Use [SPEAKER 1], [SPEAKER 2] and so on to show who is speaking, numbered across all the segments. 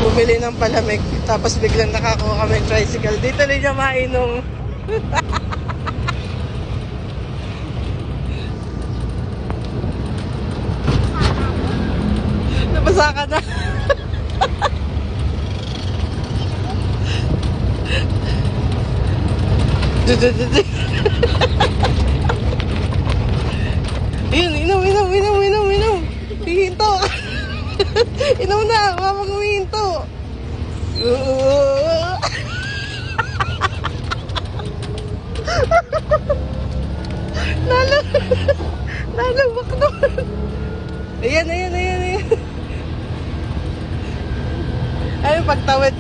[SPEAKER 1] bumili ng palamig. Tapos biglang nakakuha kami ng tricycle. Dito rin niya mainom. Nabasa ka na. Ayun, inom. Hihinto. Inom na, mamang humihinto. Lalabak naman. Ayan. Ay, pagtawid.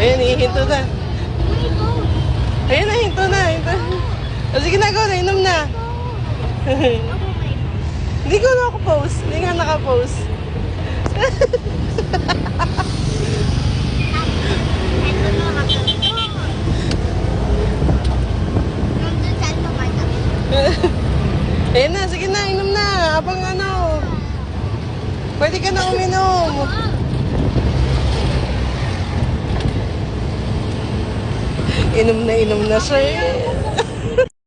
[SPEAKER 1] Ayan, hihinto na. Ayan na, hinto na. O, sige na, go na, inom na. Hindi ko nakapost. Hindi nga nakapost. Ayan na, sige na, inom na. Abang ano. Pwede ka na uminom. Inom na sir.